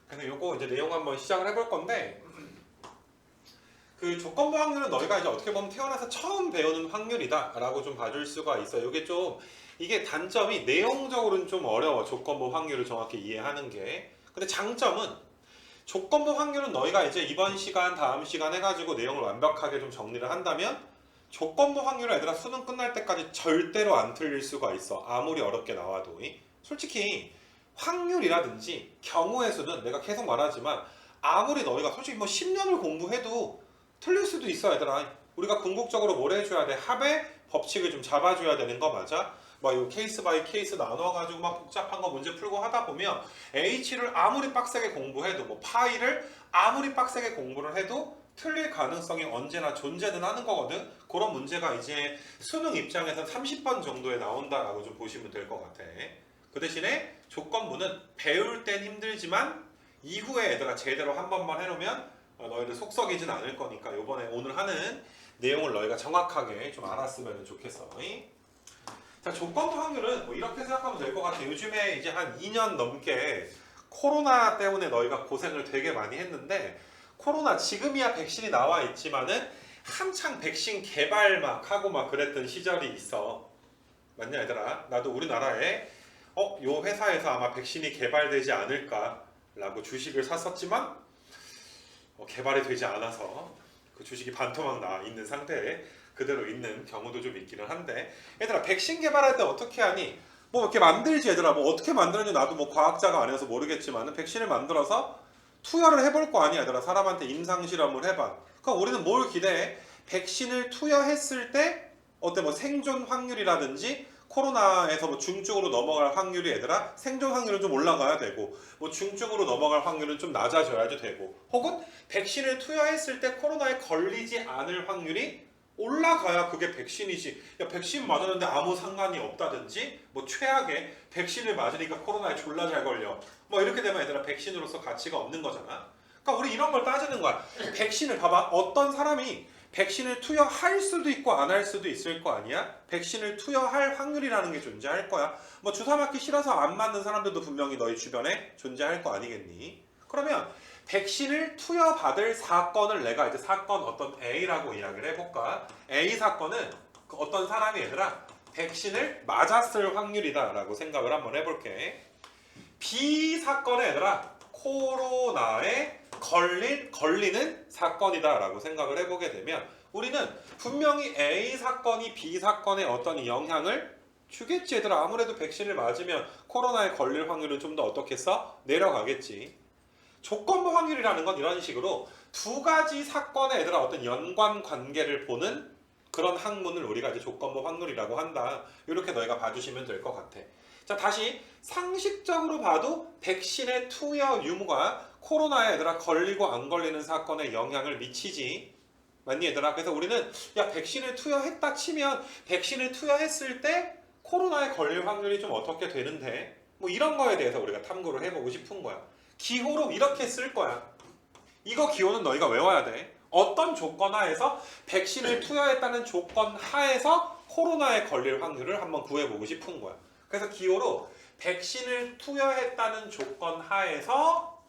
그래서 요거 이제 내용 한번 시작을 해볼 건데, 그 조건부 확률은 너희가 이제 어떻게 보면 태어나서 처음 배우는 확률이다라고 좀 봐줄 수가 있어요. 이게 단점이 내용적으로는 좀 어려워. 조건부 확률을 정확히 이해하는 게. 근데 장점은 조건부 확률은 너희가 이제 이번 시간, 다음 시간 해가지고 내용을 완벽하게 좀 정리를 한다면 조건부 확률은 얘들아 수능 끝날 때까지 절대로 안 틀릴 수가 있어. 아무리 어렵게 나와도. 솔직히 확률이라든지 경우의 수는 내가 계속 말하지만 아무리 너희가 솔직히 뭐 10년을 공부해도 틀릴 수도 있어 얘들아. 우리가 궁극적으로 뭘 해줘야 돼? 합의 법칙을 좀 잡아줘야 되는 거 맞아? 막 이 케이스 바이 케이스 나눠가지고 막 복잡한 거 문제 풀고 하다 보면 H를 아무리 빡세게 공부해도 뭐 파이를 아무리 빡세게 공부를 해도 틀릴 가능성이 언제나 존재는 하는 거거든. 그런 문제가 이제 수능 입장에서 30번 정도에 나온다라고 좀 보시면 될 것 같아. 그 대신에 조건부는 배울 땐 힘들지만 이후에 얘들아 제대로 한 번만 해놓으면 너희들 속 썩이진 않을 거니까 요번에 오늘 하는 내용을 너희가 정확하게 좀 알았으면 좋겠어. 자, 조건부 확률은 뭐 이렇게 생각하면 될 것 같아. 요즘에 이제 한 2년 넘게 코로나 때문에 너희가 고생을 되게 많이 했는데, 코로나 지금이야 백신이 나와 있지만은 한창 백신 개발 막 하고 막 그랬던 시절이 있어. 맞냐 얘들아? 나도 우리나라에 요 회사에서 아마 백신이 개발되지 않을까라고 주식을 샀었지만 개발이 되지 않아서 그 주식이 반토막 나 있는 상태에 그대로 있는 경우도 좀 있기는 한데, 얘들아 백신 개발할 때 어떻게 하니? 뭐 이렇게 만들지 얘들아. 뭐 어떻게 만드는지 나도 뭐 과학자가 아니어서 모르겠지만 백신을 만들어서 투여를 해볼 거 아니야 얘들아. 사람한테 임상 실험을 해봐. 그럼 우리는 뭘 기대해? 백신을 투여했을 때 어때 뭐 생존 확률이라든지 코로나에서 뭐 중증으로 넘어갈 확률이 얘들아 생존 확률은 좀 올라가야 되고, 뭐 중증으로 넘어갈 확률은 좀 낮아져야지 되고, 혹은 백신을 투여했을 때 코로나에 걸리지 않을 확률이 올라가야 그게 백신이지. 야 백신 맞았는데 아무 상관이 없다든지, 뭐 최악의 백신을 맞으니까 코로나에 졸라 잘 걸려, 뭐 이렇게 되면 얘들아 백신으로서 가치가 없는 거잖아. 그러니까 우리 이런 걸 따지는 거야. 백신을 봐봐. 어떤 사람이 백신을 투여할 수도 있고 안 할 수도 있을 거 아니야? 백신을 투여할 확률이라는 게 존재할 거야. 뭐 주사 맞기 싫어서 안 맞는 사람들도 분명히 너희 주변에 존재할 거 아니겠니? 그러면 백신을 투여받을 사건을 내가 이제 사건 어떤 A라고 이야기를 해볼까? A 사건은 그 어떤 사람이 얘들아 백신을 맞았을 확률이다 라고 생각을 한번 해볼게. B 사건은 얘들아 코로나에 걸리는 사건이다 라고 생각을 해보게 되면 우리는 분명히 A 사건이 B 사건에 어떤 영향을 주겠지 얘들아. 아무래도 백신을 맞으면 코로나에 걸릴 확률은 좀 더 어떻겠어? 내려가겠지. 조건부 확률이라는 건 이런 식으로 두 가지 사건의 얘들아 어떤 연관 관계를 보는 그런 학문을 우리가 이제 조건부 확률이라고 한다. 이렇게 너희가 봐주시면 될 것 같아. 자, 다시 상식적으로 봐도 백신의 투여 유무가 코로나에 얘들아 걸리고 안 걸리는 사건에 영향을 미치지. 맞니 얘들아? 그래서 우리는 야 백신을 투여했다 치면 백신을 투여했을 때 코로나에 걸릴 확률이 좀 어떻게 되는데, 뭐 이런 거에 대해서 우리가 탐구를 해보고 싶은 거야. 기호로 이렇게 쓸 거야. 이거 기호는 너희가 외워야 돼. 어떤 조건 하에서 백신을 투여했다는 조건 하에서 코로나에 걸릴 확률을 한번 구해보고 싶은 거야. 그래서 기호로 백신을 투여했다는 조건 하에서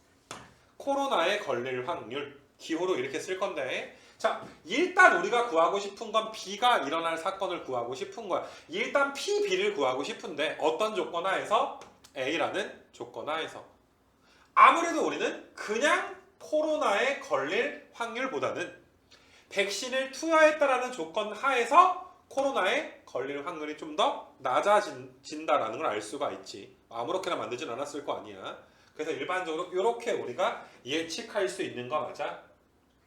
코로나에 걸릴 확률, 기호로 이렇게 쓸 건데, 자 일단 우리가 구하고 싶은 건 B가 일어날 사건을 구하고 싶은 거야. 일단 P, B를 구하고 싶은데 어떤 조건 하에서? A라는 조건 하에서. 아무래도 우리는 그냥 코로나에 걸릴 확률보다는 백신을 투여했다라는 조건 하에서 코로나에 걸릴 확률이 좀 더 낮아진다라는 걸 알 수가 있지. 아무렇게나 만들진 않았을 거 아니야. 그래서 일반적으로 이렇게 우리가 예측할 수 있는 거 맞아?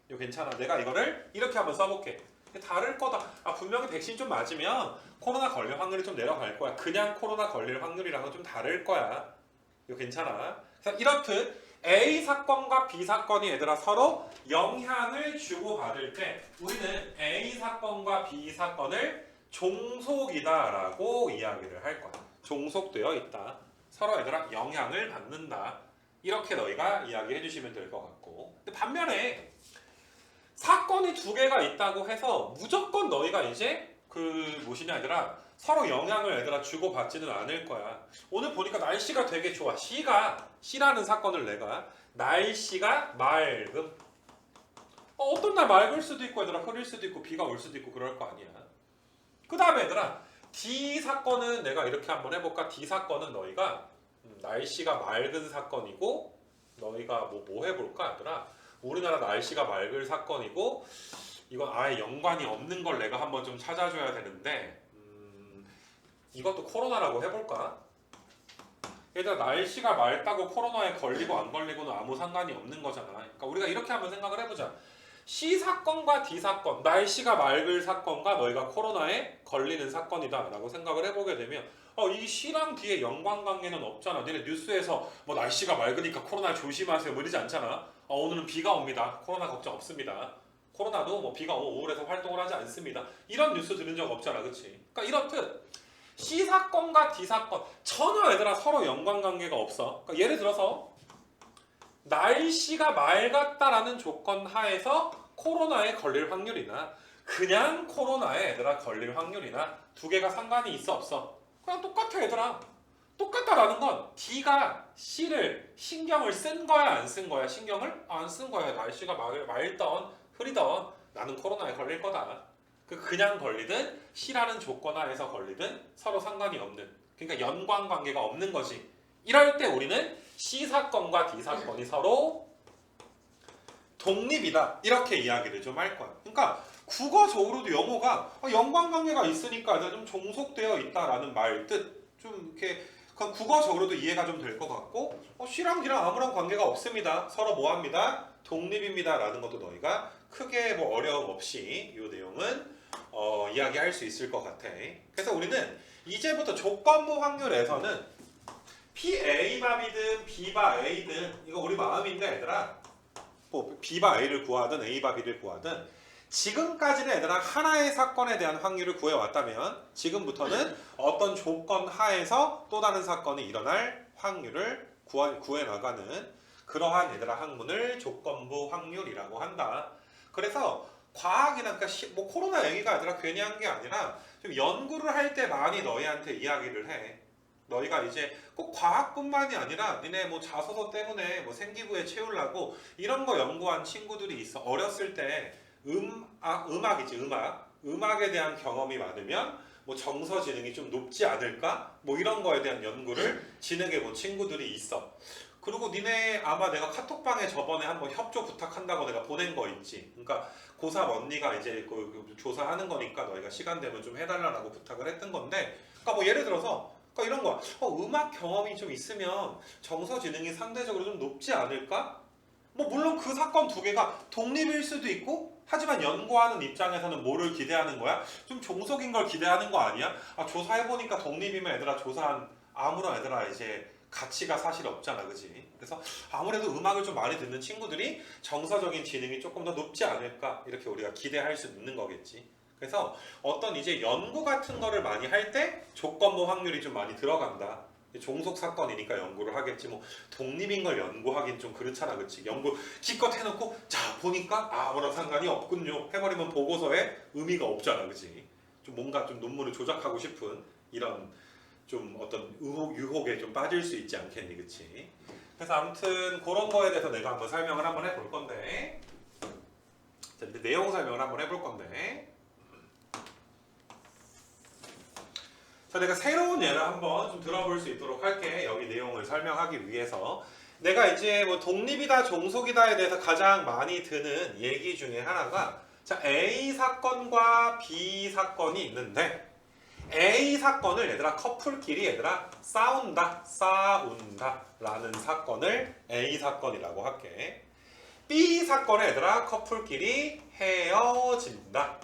이거 괜찮아. 내가 이거를 이렇게 한번 써볼게. 다를 거다. 분명히 백신 좀 맞으면 코로나 걸릴 확률이 좀 내려갈 거야. 그냥 코로나 걸릴 확률이랑은 좀 다를 거야. 이거 괜찮아. 그래서 이렇듯 A 사건과 B 사건이 얘들아 서로 영향을 주고받을 때 우리는 A 사건과 B 사건을 종속이다라고 이야기를 할 거야. 종속되어 있다. 서로 얘들아 영향을 받는다. 이렇게 너희가 이야기해 주시면 될 것 같고, 근데 반면에 사건이 두 개가 있다고 해서 무조건 너희가 이제 그 무엇이냐 얘들아 서로 영향을 얘들아 주고받지는 않을 거야. 오늘 보니까 날씨가 되게 좋아. C라는 사건을 내가 날씨가 맑음. 어떤 날 맑을 수도 있고 얘들아 흐릴 수도 있고 비가 올 수도 있고 그럴 거 아니야. 그 다음에 얘들아 D 사건은 내가 이렇게 한번 해볼까? D 사건은 너희가 날씨가 맑은 사건이고 너희가 뭐 해볼까 얘들아? 우리나라 날씨가 맑을 사건이고 이건 아예 연관이 없는 걸 내가 한번 좀 찾아줘야 되는데 이것도 코로나라고 해볼까? 얘들아 날씨가 맑다고 코로나에 걸리고 안 걸리고는 아무 상관이 없는 거잖아. 그러니까 우리가 이렇게 한번 생각을 해보자. C 사건과 D 사건, 날씨가 맑을 사건과 너희가 코로나에 걸리는 사건이다 라고 생각을 해보게 되면 이 C랑 D의 연관관계는 없잖아. 니네 뉴스에서 뭐 날씨가 맑으니까 코로나 조심하세요 뭐 이러지 않잖아. 오늘은 비가 옵니다. 코로나 걱정 없습니다. 코로나도 뭐 비가 오면 우울해서 활동을 하지 않습니다. 이런 뉴스 들은 적 없잖아. 그치? 그러니까 이렇듯 C 사건과 D 사건 전혀 얘들아 서로 연관관계가 없어. 그러니까 예를 들어서 날씨가 맑았다라는 조건 하에서 코로나에 걸릴 확률이나 그냥 코로나에 얘들아 걸릴 확률이나 두 개가 상관이 있어 없어? 그냥 똑같아 얘들아. 똑같다라는 건 D가 C를 신경을 쓴 거야 안 쓴 거야? 신경을 안 쓴 거야. 날씨가 맑던 흐리던 나는 코로나에 걸릴 거다. 그냥 걸리든 C라는 조건 하에서 걸리든 서로 상관이 없는 그러니까 연관관계가 없는 거지. 이럴 때 우리는 C 사건과 D 사건이 서로 독립이다 이렇게 이야기를 좀 할 거야. 그러니까 국어적으로도 영어가 연관관계가 있으니까 좀 종속되어 있다라는 말 뜻 좀 이렇게 국어적으로도 이해가 좀 될 것 같고 C랑 D랑 아무런 관계가 없습니다. 서로 뭐합니다? 독립입니다 라는 것도 너희가 크게 뭐 어려움 없이 이 내용은 이야기할 수 있을 것 같아. 그래서 우리는 이제부터 조건부 확률에서는 PA 밥이든 B바 A든 이거 우리 마음인데 얘들아 뭐 B바 A를 구하든 A바 B를 구하든 지금까지는 얘들아 하나의 사건에 대한 확률을 구해왔다면 지금부터는 어떤 조건 하에서 또 다른 사건이 일어날 확률을 구해나가는 그러한 얘들아 학문을 조건부 확률이라고 한다. 그래서 과학이나 그러니까 뭐 코로나 얘기가 얘들아 괜히 한 게 아니라 좀 연구를 할 때 많이 너희한테 이야기를 해. 너희가 이제 꼭 과학뿐만이 아니라 니네 뭐 자소서 때문에 뭐 생기부에 채우려고 이런 거 연구한 친구들이 있어. 어렸을 때 음악이지 음악에 대한 경험이 많으면 뭐 정서 지능이 좀 높지 않을까? 뭐 이런 거에 대한 연구를 진행해 본 친구들이 있어. 그리고 니네 아마 내가 카톡방에 저번에 한번 협조 부탁한다고 내가 보낸 거 있지. 그러니까 고3 언니가 이제 그 조사하는 거니까 너희가 시간 되면 좀 해달라고 부탁을 했던 건데 그러니까 뭐 예를 들어서 그러니까 이런 거야. 음악 경험이 좀 있으면 정서 지능이 상대적으로 좀 높지 않을까? 뭐 물론 그 사건 두 개가 독립일 수도 있고 하지만 연구하는 입장에서는 뭐를 기대하는 거야? 좀 종속인 걸 기대하는 거 아니야? 조사해보니까 독립이면 얘들아 조사한 아무런 얘들아 이제 가치가 사실 없잖아. 그지? 그래서 아무래도 음악을 좀 많이 듣는 친구들이 정서적인 지능이 조금 더 높지 않을까 이렇게 우리가 기대할 수 있는 거겠지. 그래서 어떤 이제 연구 같은 거를 많이 할 때 조건부 확률이 좀 많이 들어간다. 종속 사건이니까 연구를 하겠지. 뭐 독립인 걸 연구하긴 좀 그렇잖아. 그치? 연구 기껏 해놓고 자 보니까 아무런 상관이 없군요 해버리면 보고서에 의미가 없잖아. 그치? 좀 뭔가 좀 논문을 조작하고 싶은 이런 좀 어떤 유혹에 좀 빠질 수 있지 않겠니? 그치? 그래서 아무튼 그런 거에 대해서 내가 한번 설명을 한번 해볼 건데 자, 이제 내용 설명을 한번 해볼 건데 자, 내가 새로운 예를 한번 좀 들어볼 수 있도록 할게. 여기 내용을 설명하기 위해서 내가 이제 뭐 독립이다 종속이다에 대해서 가장 많이 드는 얘기 중에 하나가 자 A 사건과 B 사건이 있는데 A 사건을 얘들아 커플끼리 얘들아 싸운다 라는 사건을 A 사건이라고 할게. B 사건을 얘들아 커플끼리 헤어진다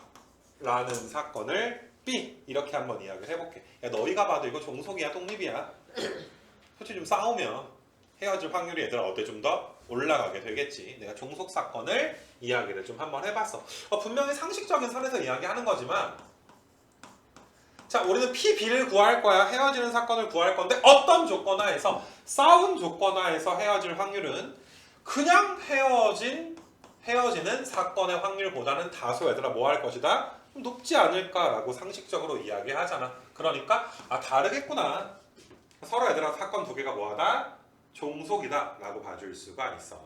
라는 사건을 B 이렇게 한번 이야기를 해볼게. 야, 너희가 봐도 이거 종속이야 독립이야? 솔직히 좀 싸우면 헤어질 확률이 얘들아 어때 좀 더 올라가게 되겠지. 내가 종속 사건을 이야기를 좀 한번 해봤어. 분명히 상식적인 선에서 이야기하는 거지만 자 우리는 P, B를 구할 거야. 헤어지는 사건을 구할 건데 어떤 조건 하에서 싸운 조건 하에서 헤어질 확률은 그냥 헤어지는 사건의 확률보다는 다소 얘들아 뭐 할 것이다? 높지 않을까라고 상식적으로 이야기하잖아. 그러니까 다르겠구나. 서로 얘들아 사건 두 개가 뭐하다? 종속이다 라고 봐줄 수가 있어.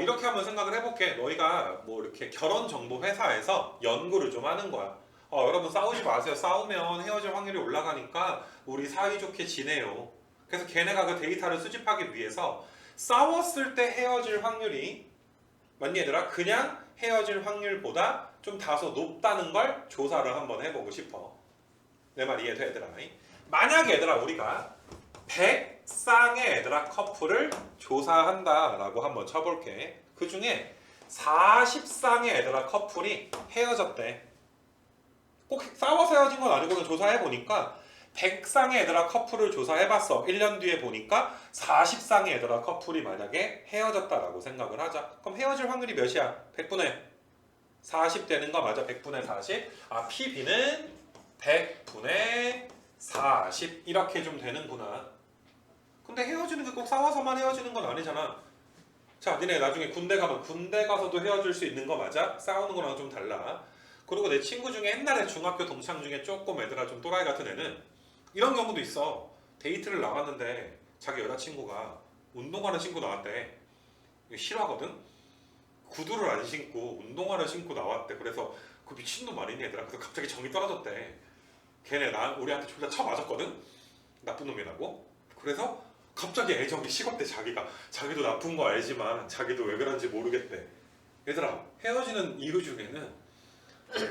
이렇게 한번 생각을 해볼게. 너희가 뭐 이렇게 결혼정보회사에서 연구를 좀 하는 거야. 여러분 싸우지 마세요. 싸우면 헤어질 확률이 올라가니까 우리 사이좋게 지내요. 그래서 걔네가 그 데이터를 수집하기 위해서 싸웠을 때 헤어질 확률이 맞니 얘들아? 그냥 헤어질 확률보다 좀 다소 높다는 걸 조사를 한번 해보고 싶어. 내 말 이해돼 얘들아? 만약에 얘들아 우리가 100쌍의 얘들아 커플을 조사한다 라고 한번 쳐볼게. 그 중에 40쌍의 얘들아 커플이 헤어졌대. 꼭 싸워서 헤어진 건 아니고는 조사해보니까 100쌍의 얘들아 커플을 조사해봤어. 1년 뒤에 보니까 40쌍의 얘들아 커플이 만약에 헤어졌다라고 생각을 하자. 그럼 헤어질 확률이 몇이야? 100분의 40 되는 거 맞아? 100분의 40. PB는 100분의 40 이렇게 좀 되는구나. 근데 헤어지는 게 꼭 싸워서만 헤어지는 건 아니잖아. 자, 니네 나중에 군대 가면 군대 가서도 헤어질 수 있는 거 맞아? 싸우는 거랑 좀 달라. 그리고 내 친구 중에 옛날에 중학교 동창 중에 조금 애들아 좀 또라이 같은 애는 이런 경우도 있어. 데이트를 나갔는데 자기 여자친구가 운동화를 신고 나왔대. 이거 싫어하거든? 구두를 안 신고 운동화를 신고 나왔대. 그래서 그 미친놈 아니니 얘들아. 그래서 갑자기 정이 떨어졌대. 걔네 우리한테 졸라 쳐맞았거든? 나쁜 놈이라고. 그래서 갑자기 애정이 식었대. 자기도 나쁜 거 알지만 자기도 왜 그런지 모르겠대. 얘들아 헤어지는 이유 중에는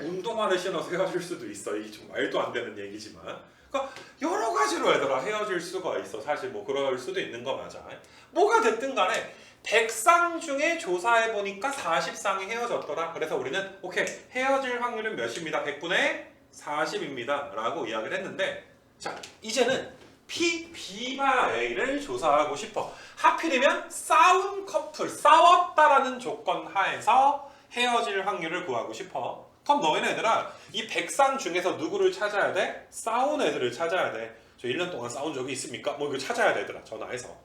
운동화를 신어서 헤어질 수도 있어. 이게 좀 말도 안 되는 얘기지만 그러니까 여러 가지로 얘들아 헤어질 수가 있어. 사실 뭐 그럴 수도 있는 거 맞아. 뭐가 됐든 간에 100쌍 중에 조사해보니까 40쌍이 헤어졌더라. 그래서 우리는 오케이 헤어질 확률은 몇입니다. 100분의 40입니다 라고 이야기를 했는데, 자 이제는 P, B와 A를 조사하고 싶어. 하필이면 싸운 커플, 싸웠다라는 조건 하에서 헤어질 확률을 구하고 싶어. 그럼 너희는 얘들아 이 100쌍 중에서 누구를 찾아야 돼? 싸운 애들을 찾아야 돼. 저 1년 동안 싸운 적이 있습니까? 뭐 이거 찾아야 돼 얘들아. 전화해서.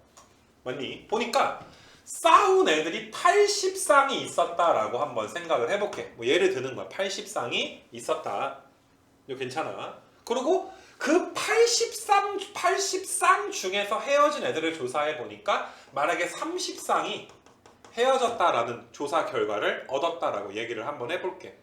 맞니? 보니까 싸운 애들이 80쌍이 있었다라고 한번 생각을 해볼게. 뭐 예를 드는 거야. 80쌍이 있었다. 이거 괜찮아. 그리고 그 80쌍 중에서 헤어진 애들을 조사해 보니까 만약에 30쌍이 헤어졌다라는 조사 결과를 얻었다라고 얘기를 한번 해볼게.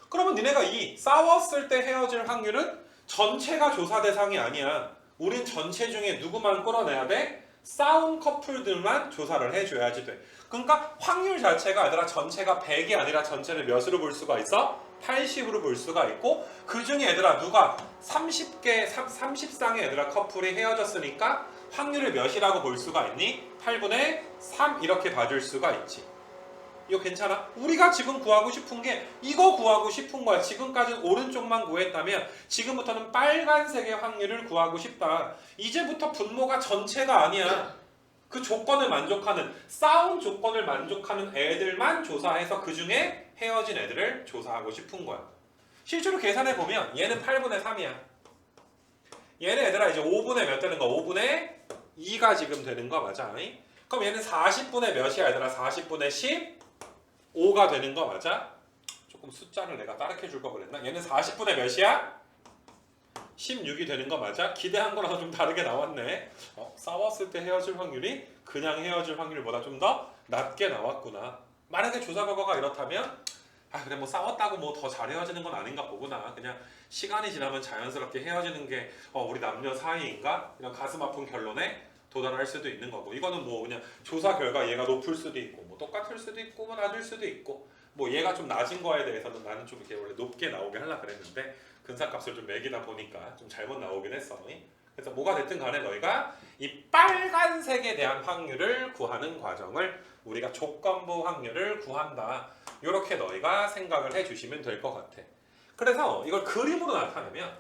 그러면 니네가 이 싸웠을 때 헤어질 확률은 전체가 조사 대상이 아니야. 우린 전체 중에 누구만 끌어내야 돼? 싸운 커플들만 조사를 해줘야지 돼. 그러니까 확률 자체가 얘들아 전체가 100이 아니라 전체를 몇으로 볼 수가 있어? 80으로 볼 수가 있고, 그 중에 얘들아 누가 30쌍의 얘들아 커플이 헤어졌으니까 확률을 몇이라고 볼 수가 있니? 8분의 3 이렇게 봐줄 수가 있지. 이거 괜찮아? 우리가 지금 구하고 싶은 게 이거 구하고 싶은 거야. 지금까지는 오른쪽만 구했다면 지금부터는 빨간색의 확률을 구하고 싶다. 이제부터 분모가 전체가 아니야. 그 조건을 만족하는, 싸운 조건을 만족하는 애들만 조사해서 그 중에 헤어진 애들을 조사하고 싶은 거야. 실제로 계산해보면 얘는 8분의 3이야. 얘는 얘들아 이제 5분의 몇 되는 거야? 5분의 2가 지금 되는 거 맞아? 그럼 얘는 40분의 몇이야 얘들아? 40분의 15가 되는 거 맞아? 조금 숫자를 내가 따르게 줄 거 그랬나? 얘는 40분의 몇이야? 16이 되는 거 맞아? 기대한 거랑 좀 다르게 나왔네. 싸웠을 때 헤어질 확률이 그냥 헤어질 확률보다 좀 더 낮게 나왔구나. 만약에 조사 결과가 이렇다면 그래 뭐 싸웠다고 뭐 더 잘 헤어지는 건 아닌가 보구나. 그냥 시간이 지나면 자연스럽게 헤어지는 게 우리 남녀 사이인가? 이런 가슴 아픈 결론에 도달할 수도 있는 거고, 이거는 뭐 그냥 조사 결과 얘가 높을 수도 있고 뭐 똑같을 수도 있고 뭐 낮을 수도 있고, 뭐 얘가 좀 낮은 거에 대해서는 나는 좀 이렇게 원래 높게 나오게 하려고 그랬는데 근사값을 좀 매기다 보니까 좀 잘못 나오긴 했어. 그래서 뭐가 됐든 간에 너희가 이 빨간색에 대한 확률을 구하는 과정을 우리가 조건부 확률을 구한다. 이렇게 너희가 생각을 해주시면 될 것 같아. 그래서 이걸 그림으로 나타내면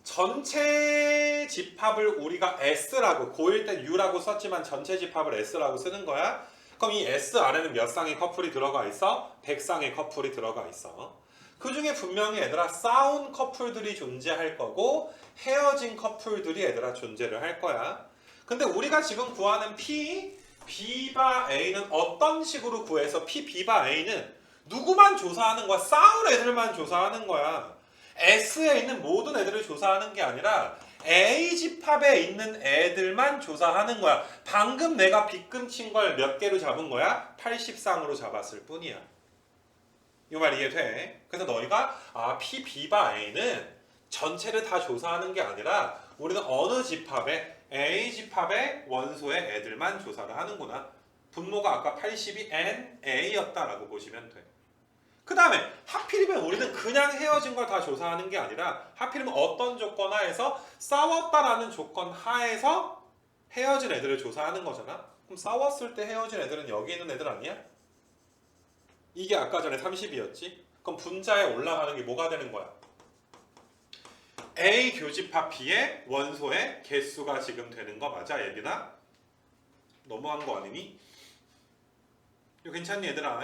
전체 집합을 우리가 S라고, 고1 때 U라고 썼지만 전체 집합을 S라고 쓰는 거야. 그럼 이 S 안에는 몇 쌍의 커플이 들어가 있어? 100쌍의 커플이 들어가 있어. 그 중에 분명히 얘들아 싸운 커플들이 존재할 거고 헤어진 커플들이 얘들아 존재를 할 거야. 근데 우리가 지금 구하는 P, B바 A는 어떤 식으로 구해서 P, B바 A는 누구만 조사하는 거야? 싸운 애들만 조사하는 거야. S에 있는 모든 애들을 조사하는 게 아니라 A 집합에 있는 애들만 조사하는 거야. 방금 내가 빗금친 걸 몇 개로 잡은 거야? 80쌍으로 잡았을 뿐이야. 이 말 이해돼? 그래서 너희가 P, B바 A는 전체를 다 조사하는 게 아니라 우리는 어느 집합에 A 집합의 원소의 애들만 조사를 하는구나. 분모가 아까 80이 N, A였다라고 보시면 돼. 그 다음에 하필이면 우리는 그냥 헤어진 걸 다 조사하는 게 아니라 하필이면 어떤 조건 하에서 싸웠다라는 조건 하에서 헤어진 애들을 조사하는 거잖아. 그럼 싸웠을 때 헤어진 애들은 여기 있는 애들 아니야? 이게 아까 전에 30이었지? 그럼 분자에 올라가는 게 뭐가 되는 거야? A 교집합 B의 원소의 개수가 지금 되는 거 맞아, 예빈아? 너무한 거 아니니? 이거 괜찮니, 얘들아?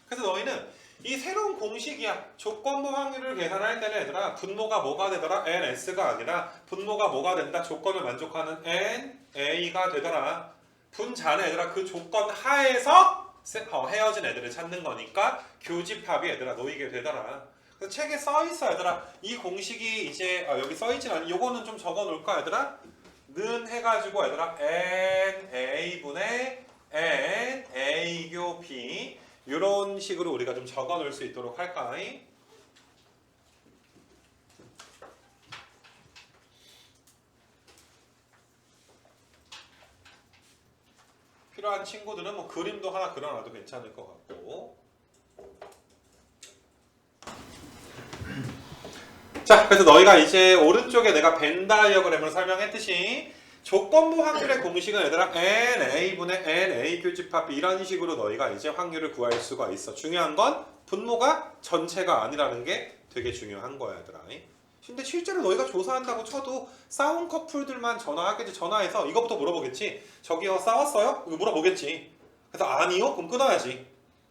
그래서 너희는 이 새로운 공식이야. 조건부 확률을 계산할 때는 얘들아 분모가 뭐가 되더라? NS가 아니라 분모가 뭐가 된다? 조건을 만족하는 NA가 되더라. 분자는 얘들아 그 조건 하에서 헤어진 애들을 찾는 거니까 교집합이 얘들아 놓이게 되더라. 그래서 책에 써있어 얘들아. 이 공식이 이제 여기 써있진 않아. 요거는 좀 적어놓을까 얘들아? 는 해가지고 얘들아 NA분의 NA교 B 이런 식으로 우리가 좀 적어놓을 수 있도록 할까? 필요한 친구들은 뭐 그림도 하나 그려놔도 괜찮을 것 같고. 자, 그래서 너희가 이제 오른쪽에 내가 벤 다이어그램을 설명했듯이 조건부 확률의 공식은 얘들아 NA분의 NA 교집합 이런 식으로 너희가 이제 확률을 구할 수가 있어. 중요한 건 분모가 전체가 아니라는 게 되게 중요한 거야 얘들아. 근데 실제로 너희가 조사한다고 쳐도 싸운 커플들만 전화하겠지. 전화해서 이거부터 물어보겠지. 저기요 싸웠어요? 이거 물어보겠지. 그래서 아니요? 그럼 끊어야지.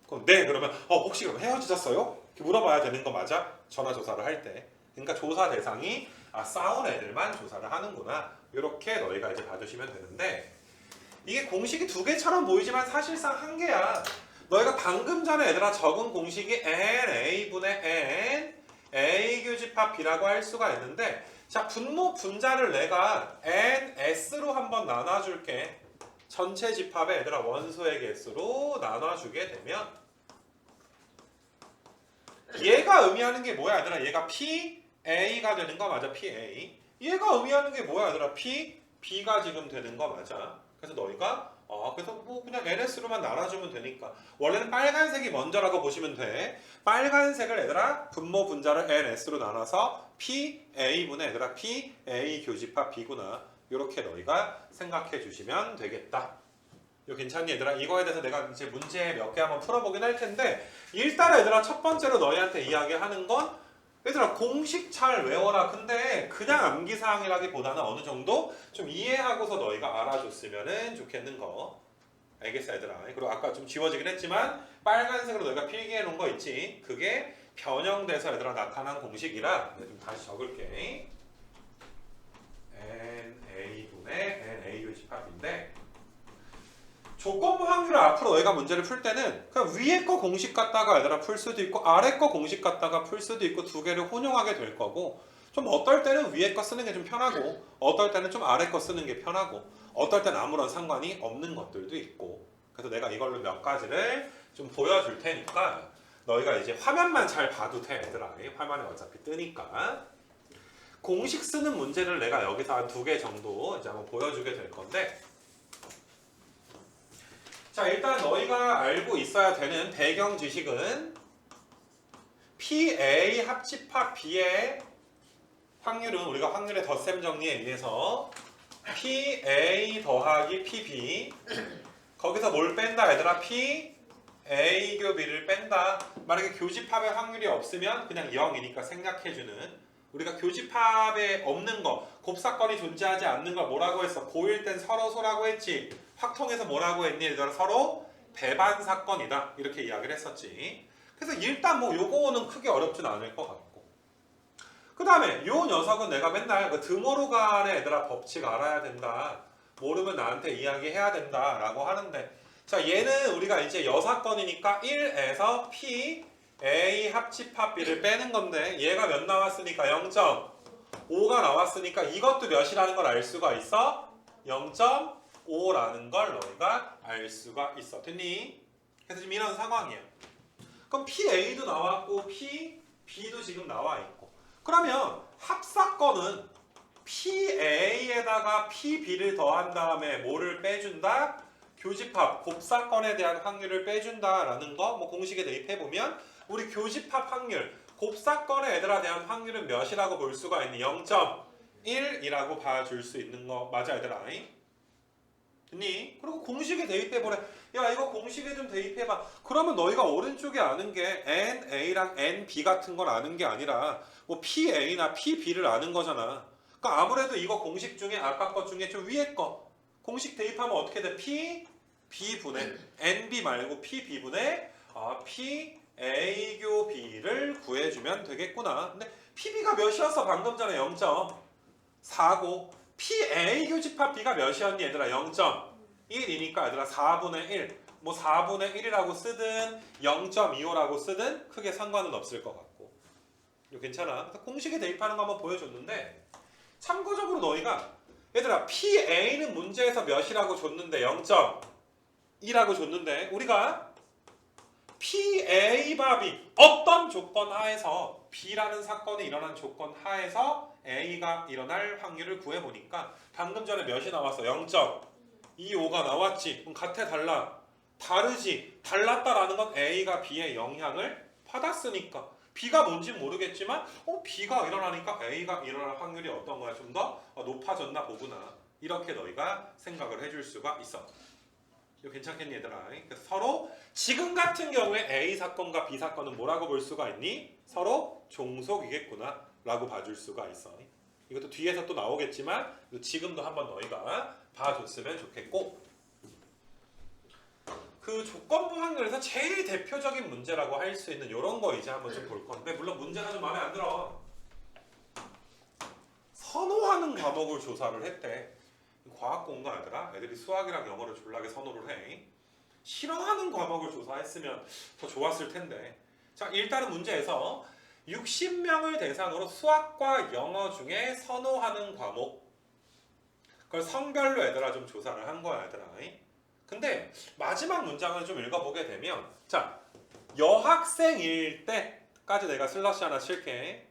그럼 네 그러면 혹시 그럼 헤어지셨어요? 이렇게 물어봐야 되는 거 맞아? 전화 조사를 할 때. 그러니까 조사 대상이 싸운 애들만 조사를 하는구나. 이렇게 너희가 이제 봐주시면 되는데 이게 공식이 두 개처럼 보이지만 사실상 한 개야. 너희가 방금 전에 얘들아 적은 공식이 NA분의 N A 교집합 B라고 할 수가 있는데 자 분모 분자를 내가 NS로 한번 나눠줄게. 전체 집합의 얘들아 원소의 개수로 나눠주게 되면 얘가 의미하는 게 뭐야 얘들아? 얘가 PA가 되는 거 맞아? PA. 얘가 의미하는 게 뭐야 얘들아? PB가 지금 되는 거 맞아? 그래서 너희가 그래서 뭐 그냥 NS로만 나눠주면 되니까 원래는 빨간색이 먼저라고 보시면 돼. 빨간색을 얘들아 분모 분자를 NS로 나눠서 PA분의 얘들아 PA 교집합 B구나. 이렇게 너희가 생각해 주시면 되겠다. 이거 괜찮니 얘들아? 이거에 대해서 내가 이제 문제 몇 개 한번 풀어보긴 할 텐데 일단 얘들아 첫 번째로 너희한테 이야기하는 건 얘들아 공식 잘 외워라. 근데 그냥 암기사항이라기보다는 어느 정도 좀 이해하고서 너희가 알아줬으면 좋겠는 거. 알겠어 얘들아? 그리고 아까 좀 지워지긴 했지만 빨간색으로 너희가 필기해 놓은 거 있지? 그게 변형돼서 얘들아 나타난 공식이라 좀 다시 적을게. NA분의 NA 교집합인데 조건부 확률을 앞으로 너희가 문제를 풀 때는 그냥 위에 거 공식 갖다가 얘들아 풀 수도 있고 아래 거 공식 갖다가 풀 수도 있고 두 개를 혼용하게 될 거고 좀 어떨 때는 위에 거 쓰는 게 좀 편하고 어떨 때는 좀 아래 거 쓰는 게 편하고 어떨 때는 아무런 상관이 없는 것들도 있고 그래서 내가 이걸로 몇 가지를 좀 보여줄 테니까 너희가 이제 화면만 잘 봐도 돼 얘들아. 화면에 어차피 뜨니까 공식 쓰는 문제를 내가 여기서 한 2개 정도 이제 한번 보여주게 될 건데 자 일단 너희가 알고 있어야 되는 배경 지식은 PA 합집합 B의 확률은 우리가 확률의 덧셈 정리에 의해서 PA 더하기 PB 거기서 뭘 뺀다 얘들아? PA 교 B를 뺀다. 만약에 교집합의 확률이 없으면 그냥 0이니까 생략해주는 우리가 교집합에 없는 거 곱사건이 존재하지 않는 걸 뭐라고 했어? 고1 땐 서로 소라고 했지. 확통해서 뭐라고 했니? 얘들아 서로 배반 사건이다 이렇게 이야기를 했었지. 그래서 일단 뭐 요거는 크게 어렵진 않을 것 같고 그 다음에 요 녀석은 내가 맨날 그 드모르간의 얘들아 법칙 알아야 된다. 모르면 나한테 이야기해야 된다 라고 하는데 자 얘는 우리가 이제 여사건이니까 1에서 P A 합집합 B를 빼는 건데 얘가 몇 나왔으니까 0.5가 나왔으니까 이것도 몇이라는 걸 알 수가 있어? 0.5라는 걸 너희가 알 수가 있어. 됐니? 그래서 지금 이런 상황이야. 그럼 PA도 나왔고 PB도 지금 나와 있고. 그러면 합사건은 PA에다가 PB를 더한 다음에 뭐를 빼준다? 교집합, 곱사건에 대한 확률을 빼준다라는 거 뭐 공식에 대입해 보면 우리 교집합 확률, 곱사건의 애들에 대한 확률은 몇이라고 볼 수가 있니? 0.1이라고 봐줄 수 있는 거 맞아 얘들아? 됐니? 그리고 공식에 대입해 보래. 야 이거 공식에 좀 대입해봐. 그러면 너희가 오른쪽에 아는 게 NA랑 NB 같은 걸 아는 게 아니라 뭐 PA나 PB를 아는 거잖아. 그러니까 아무래도 이거 공식 중에 아까 것 중에 좀 위에 거 공식 대입하면 어떻게 돼? PB분의 NB 말고 PB분의 PA교 B를 구해주면 되겠구나. 근데 PB가 몇이었어? 방금 전에 0.4고 PA 교집합 B가 몇이었니 얘들아? 0.1이니까 얘들아 4분의 1 뭐 4분의 1이라고 쓰든 0.25라고 쓰든 크게 상관은 없을 것 같고 이거 괜찮아. 그래서 공식에 대입하는 거 한번 보여줬는데 참고적으로 너희가 얘들아 PA는 문제에서 몇이라고 줬는데 0.2라고 줬는데 우리가 PA 밥이 어떤 조건 하에서 B라는 사건이 일어난 조건 하에서 A가 일어날 확률을 구해보니까 방금 전에 몇이 나왔어? 0.25가 나왔지. 그럼 같아 달라? 다르지. 달랐다라는 건 A가 B의 영향을 받았으니까 B가 뭔지 모르겠지만 B가 일어나니까 A가 일어날 확률이 어떤 거야? 좀 더 높아졌나 보구나. 이렇게 너희가 생각을 해줄 수가 있어. 이거 괜찮겠니 얘들아? 그래서 서로 지금 같은 경우에 A 사건과 B 사건은 뭐라고 볼 수가 있니? 서로 종속이겠구나 라고 봐줄 수가 있어. 이것도 뒤에서 또 나오겠지만 지금도 한번 너희가 봐줬으면 좋겠고 그 조건부 확률에서 제일 대표적인 문제라고 할 수 있는 이런 거 이제 한번 좀 볼 건데 물론 문제가 좀 마음에 안 들어. 선호하는 과목을 조사를 했대. 과학 공부하더라. 애들이 수학이랑 영어를 졸라게 선호를 해. 싫어하는 과목을 조사했으면 더 좋았을 텐데. 자, 일단은 문제에서 60명을 대상으로 수학과 영어 중에 선호하는 과목 그걸 성별로 얘들아 좀 조사를 한 거야 얘들아. 근데 마지막 문장을 좀 읽어보게 되면 자, 여학생일 때까지 내가 슬러시 하나 칠게.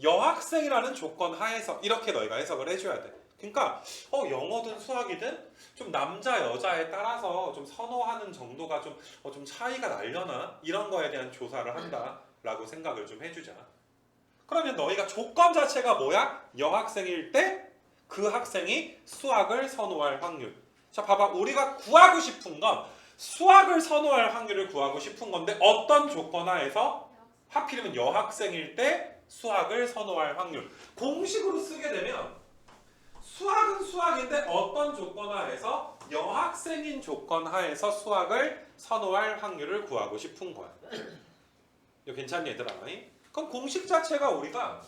여학생이라는 조건 하에서 이렇게 너희가 해석을 해줘야 돼. 그러니까 영어든 수학이든 좀 남자 여자에 따라서 좀 선호하는 정도가 좀 차이가 날려나 이런 거에 대한 조사를 한다라고 생각을 좀 해주자. 그러면 너희가 조건 자체가 뭐야? 여학생일 때 그 학생이 수학을 선호할 확률. 자 봐봐 우리가 구하고 싶은 건 수학을 선호할 확률을 구하고 싶은 건데 어떤 조건 하에서 하필이면 여학생일 때 수학을 선호할 확률. 공식으로 쓰게 되면 수학은 수학인데 어떤 조건 하에서 여학생인 조건 하에서 수학을 선호할 확률을 구하고 싶은 거야. 이거 괜찮니 얘들아? 그럼 공식 자체가 우리가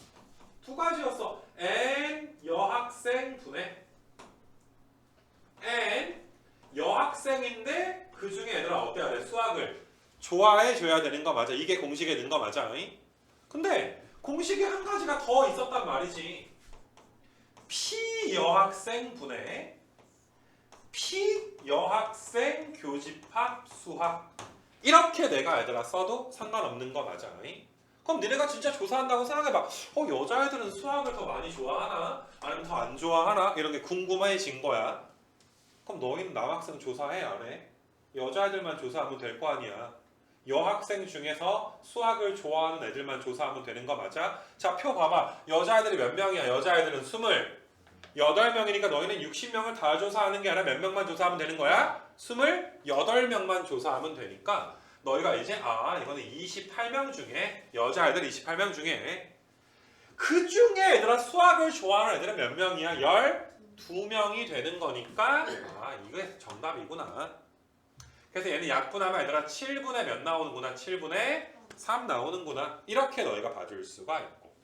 두 가지였어. N 여학생 분의 N 여학생인데 그 중에 얘들아 어때야 돼? 수학을 좋아해 줘야 되는 거 맞아. 이게 공식에 넣은 거 맞아. 근데 공식에 한 가지가 더 있었단 말이지. P 여학생 분의 P 여학생 교집합 수학 이렇게 내가 얘들아 써도 상관없는 거 맞아. 그럼 니네가 진짜 조사한다고 생각해봐. 여자애들은 수학을 더 많이 좋아하나? 아니면 더 안 좋아하나? 이런 게 궁금해진 거야. 그럼 너희는 남학생 조사해 안 해? 여자애들만 조사하면 될 거 아니야. 여학생 중에서 수학을 좋아하는 애들만 조사하면 되는 거 맞아? 자, 표 봐봐. 여자애들이 몇 명이야? 여자애들은 28명이니까 너희는 60명을 다 조사하는 게 아니라 몇 명만 조사하면 되는 거야? 28명만 조사하면 되니까 너희가 이제 이거는 28명 중에 여자애들 28명 중에 그 중에 얘들아 수학을 좋아하는 애들은 몇 명이야? 12명이 되는 거니까 이게 정답이구나. 그래서 얘는 약분하면 얘들아 7분의 몇 나오는구나? 7분의 3 나오는구나. 이렇게 너희가 봐줄 수가 있고.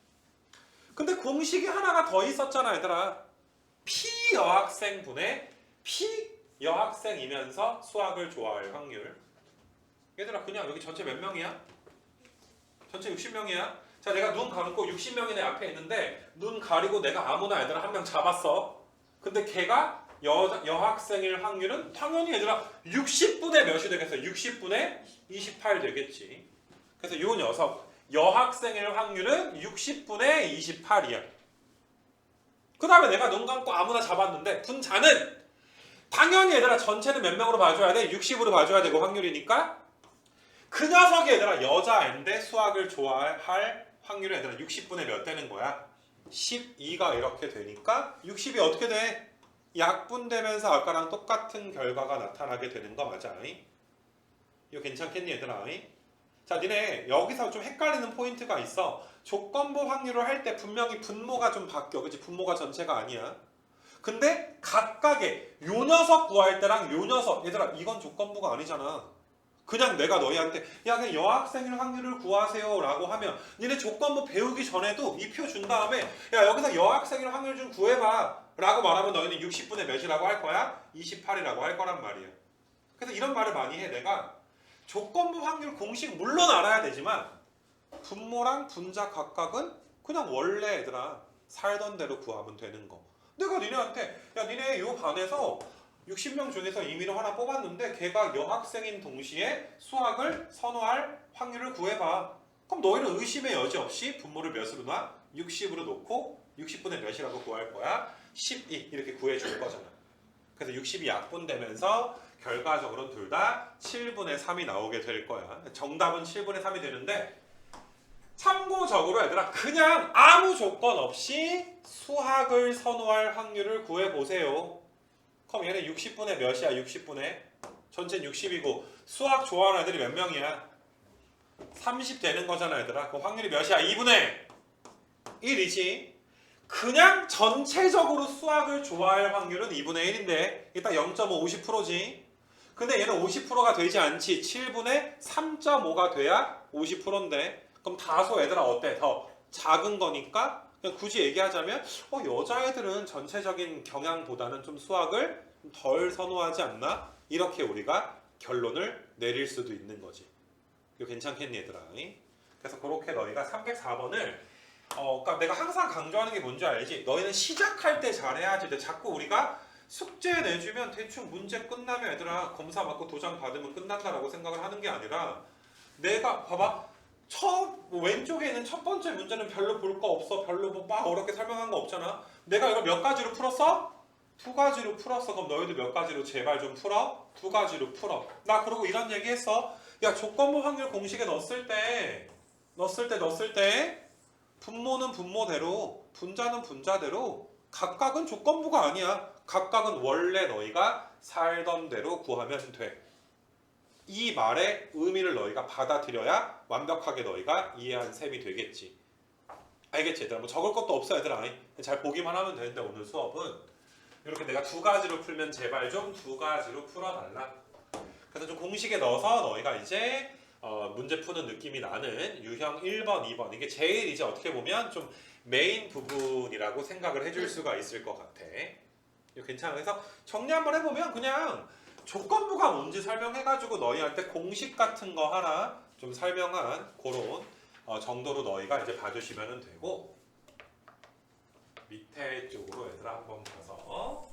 근데 공식이 하나가 더 있었잖아 얘들아. P 여학생 분의 P 여학생이면서 수학을 좋아할 확률. 얘들아 그냥 여기 전체 몇 명이야? 전체 60명이야. 자, 내가 눈 감고 60명이 내 앞에 있는데 눈 가리고 내가 아무나 애들 한 명 잡았어. 근데 걔가 여학생일 확률은 당연히 얘들아 60분의 몇이 되겠어? 60분의 28 되겠지. 그래서 이 녀석 여학생일 확률은 60분의 28이야. 그 다음에 내가 눈 감고 아무나 잡았는데 분자는 당연히 얘들아 전체는 몇 명으로 봐줘야 돼? 60으로 봐줘야 되고 확률이니까 그 녀석이 얘들아 여자인데 수학을 좋아할 확률이 얘들아 60분의 몇 되는 거야? 12가 이렇게 되니까 60이 어떻게 돼? 약분되면서 아까랑 똑같은 결과가 나타나게 되는 거 맞아? 이거 괜찮겠니 얘들아? 자, 니네 여기서 좀 헷갈리는 포인트가 있어. 조건부 확률을 할 때 분명히 분모가 좀 바뀌어. 그치? 분모가 전체가 아니야. 근데 각각의 요 녀석 구할 때랑 요 녀석 얘들아 이건 조건부가 아니잖아. 그냥 내가 너희한테 야 그냥 여학생일 확률을 구하세요 라고 하면 니네 조건부 배우기 전에도 이 표 준 다음에 야 여기서 여학생일 확률 좀 구해봐 라고 말하면 너희는 60분의 몇이라고 할 거야? 28이라고 할 거란 말이야. 그래서 이런 말을 많이 해. 내가 조건부 확률 공식 물론 알아야 되지만 분모랑 분자 각각은 그냥 원래 얘들아 살던 대로 구하면 되는 거. 내가 니네한테 야 니네 요 반에서 60명 중에서 임의로 하나 뽑았는데 걔가 여학생인 동시에 수학을 선호할 확률을 구해봐. 그럼 너희는 의심의 여지 없이 분모를 몇으로 놔? 60으로 놓고 60분의 몇이라고 구할 거야? 12 이렇게 구해줄 거잖아. 그래서 60이 약분되면서 결과적으로는 둘 다 7분의 3이 나오게 될 거야. 정답은 7분의 3이 되는데 참고적으로 얘들아 그냥 아무 조건 없이 수학을 선호할 확률을 구해보세요. 그럼 얘는 60분의 몇이야? 60분의 전체는 60이고 수학 좋아하는 애들이 몇 명이야? 30 되는 거잖아 얘들아. 그럼 확률이 몇이야? 2분의 1이지. 그냥 전체적으로 수학을 좋아할 확률은 2분의 1인데 일단 0.5 50%지. 근데 얘는 50%가 되지 않지. 7분의 3.5가 돼야 50%인데 그럼 다소 얘들아 어때? 더 작은 거니까 그냥 굳이 얘기하자면 여자애들은 전체적인 경향보다는 좀 수학을 덜 선호하지 않나? 이렇게 우리가 결론을 내릴 수도 있는 거지. 이거 괜찮겠니 얘들아? 그래서 그렇게 너희가 304번을 그러니까 내가 항상 강조하는 게 뭔지 알지? 너희는 시작할 때 잘해야지. 근데 자꾸 우리가 숙제 내주면 대충 문제 끝나면 얘들아 검사 받고 도장 받으면 끝난다라고 생각을 하는 게 아니라 내가 봐봐 왼쪽에 있는 첫 번째 문제는 별로 볼 거 없어. 별로 막 어렵게 설명한 거 없잖아. 내가 이걸 몇 가지로 풀었어? 2가지로 풀었어. 그럼 너희도 몇 가지로 제발 좀 풀어? 2가지로 풀어. 나 그러고 이런 얘기 했어. 야 조건부 확률 공식에 넣었을 때 분모는 분모대로 분자는 분자대로 각각은 조건부가 아니야. 각각은 원래 너희가 살던 대로 구하면 돼. 이 말의 의미를 너희가 받아들여야 완벽하게 너희가 이해한 셈이 되겠지. 알겠지 얘들아? 뭐 적을 것도 없어 얘들아. 잘 보기만 하면 되는데 오늘 수업은 이렇게 내가 2가지로 풀면 제발 좀 2가지로 풀어달라. 그래서 좀 공식에 넣어서 너희가 이제 문제 푸는 느낌이 나는 유형 1번, 2번 이게 제일 이제 어떻게 보면 좀 메인 부분이라고 생각을 해줄 수가 있을 것 같아. 이거 괜찮아. 그래서 정리 한번 해보면 그냥 조건부가 뭔지 설명해가지고 너희한테 공식 같은 거 하나 좀 설명한 그런 정도로 너희가 이제 봐주시면 되고 밑에 쪽으로 얘들아 한번 봐서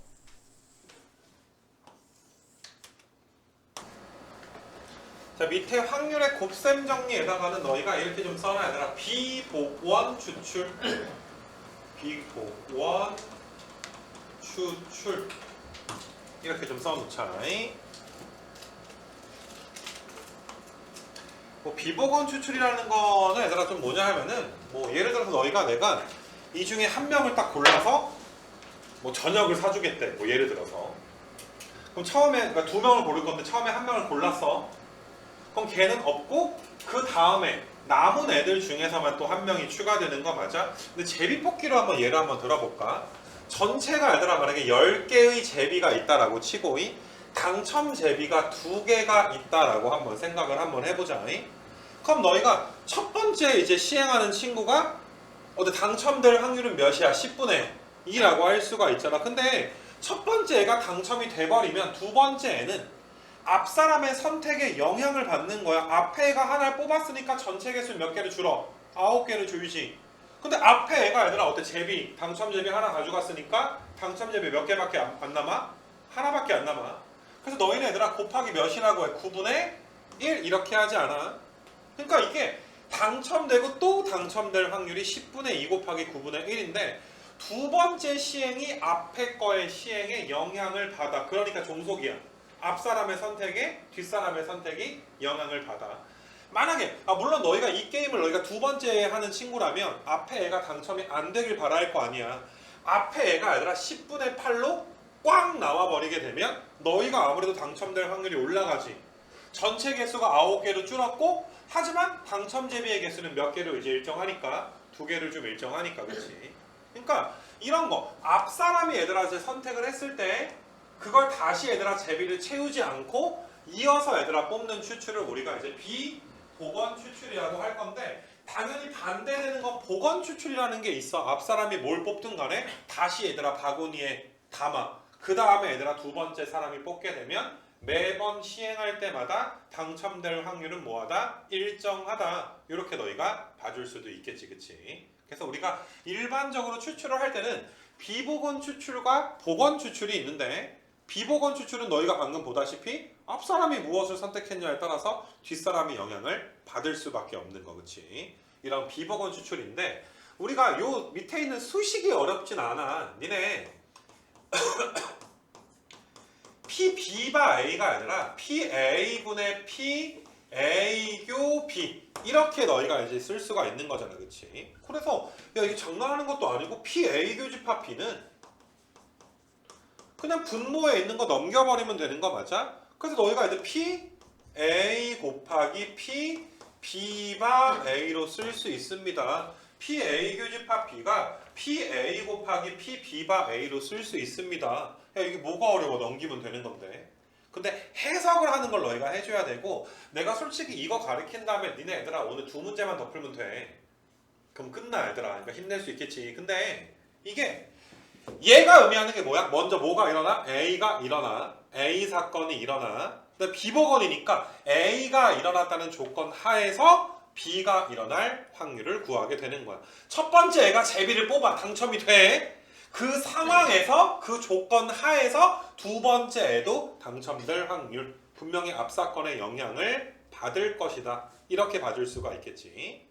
자 밑에 확률의 곱셈 정리에다가는 너희가 이렇게 좀 써놔야 되나 비복원 추출 비복원 추출 이렇게 좀 써놓자. 뭐 비복원 추출이라는 거는 얘들아 좀 뭐냐 하면은 뭐 예를 들어서 너희가 내가 이 중에 한 명을 딱 골라서 뭐 저녁을 사주겠대. 뭐 예를 들어서 그럼 처음에 그러니까 2명을 고를 건데 처음에 한 명을 골랐어. 그럼 걔는 없고 그 다음에 남은 애들 중에서만 또 한 명이 추가되는 거 맞아? 근데 제비뽑기로 한번 예를 한번 들어볼까? 전체가 얘들아 만약에 10개의 제비가 있다라고 치고 당첨 제비가 2개가 있다라고 한번 생각을 한번 해보자. 그럼 너희가 첫 번째 이제 시행하는 친구가 당첨될 확률은 몇이야? 10분의 2라고 할 수가 있잖아. 근데 첫 번째 애가 당첨이 돼버리면 두 번째 애는 앞 사람의 선택에 영향을 받는 거야. 앞에 애가 하나를 뽑았으니까 전체 개수 몇 개를 줄어? 9개를 줄지. 근데 앞에 애가 얘들아 어때? 제비, 당첨 제비 하나 가져갔으니까 당첨 제비 몇 개밖에 안 남아? 하나밖에 안 남아. 그래서 너희는 얘들아 곱하기 몇이라고 해? 9분의 1 이렇게 하지 않아? 그러니까 이게 당첨되고 또 당첨될 확률이 10분의 2 곱하기 9분의 1인데 두 번째 시행이 앞에 거의 시행에 영향을 받아. 그러니까 종속이야. 앞 사람의 선택에 뒷 사람의 선택이 영향을 받아. 만약에 물론 너희가 이 게임을 너희가 두 번째 하는 친구라면 앞에 애가 당첨이 안 되길 바랄 거 아니야. 앞에 애가 얘들아 10분의 8로 꽉 나와버리게 되면 너희가 아무래도 당첨될 확률이 올라가지. 전체 개수가 9개로 줄었고 하지만 당첨 제비의 개수는 몇 개로 이제 일정하니까 2개를 좀 일정하니까 그렇지. 그러니까 이런 거 앞 사람이 얘들아 이제 선택을 했을 때 그걸 다시 얘들아 제비를 채우지 않고 이어서 얘들아 뽑는 추출을 우리가 이제 비복원 추출이라고 할 건데 당연히 반대되는 건 복원 추출이라는 게 있어. 앞 사람이 뭘 뽑든 간에 다시 얘들아 바구니에 담아. 그 다음에 얘들아 두 번째 사람이 뽑게 되면 매번 시행할 때마다 당첨될 확률은 뭐하다? 일정하다. 이렇게 너희가 봐줄 수도 있겠지, 그치? 그래서 우리가 일반적으로 추출을 할 때는 비복원 추출과 복원 추출이 있는데 비복원 추출은 너희가 방금 보다시피 앞 사람이 무엇을 선택했냐에 따라서 뒷 사람이 영향을 받을 수밖에 없는 거, 그치? 이런 비복원 추출인데 우리가 요 밑에 있는 수식이 어렵진 않아. 니네 PB바 A가 아니라 PA분의 PA교 B 이렇게 너희가 이제 쓸 수가 있는 거잖아, 그치? 그래서 야 이게 장난하는 것도 아니고 PA 교집합 B는 그냥 분모에 있는 거 넘겨버리면 되는 거 맞아? 그래서 너희가 이제 PA 곱하기 PB바 A로 쓸 수 있습니다. PA 교집합 B가 PA 곱하기 PB바 A로 쓸 수 있습니다. 야 이게 뭐가 어려워? 넘기면 되는 건데. 근데 해석을 하는 걸 너희가 해줘야 되고 내가 솔직히 이거 가르친 다음에 니네 애들아 오늘 두 문제만 더 풀면 돼. 그럼 끝나 얘들아. 그러니까 힘낼 수 있겠지. 근데 이게 얘가 의미하는 게 뭐야? 먼저 뭐가 일어나? A가 일어나. A 사건이 일어나. 근데 비복원이니까 A가 일어났다는 조건 하에서 B가 일어날 확률을 구하게 되는 거야. 첫 번째 애가 제비를 뽑아 당첨이 돼. 그 상황에서 그 조건 하에서 두 번째 애도 당첨될 확률 분명히 앞 사건의 영향을 받을 것이다. 이렇게 봐줄 수가 있겠지.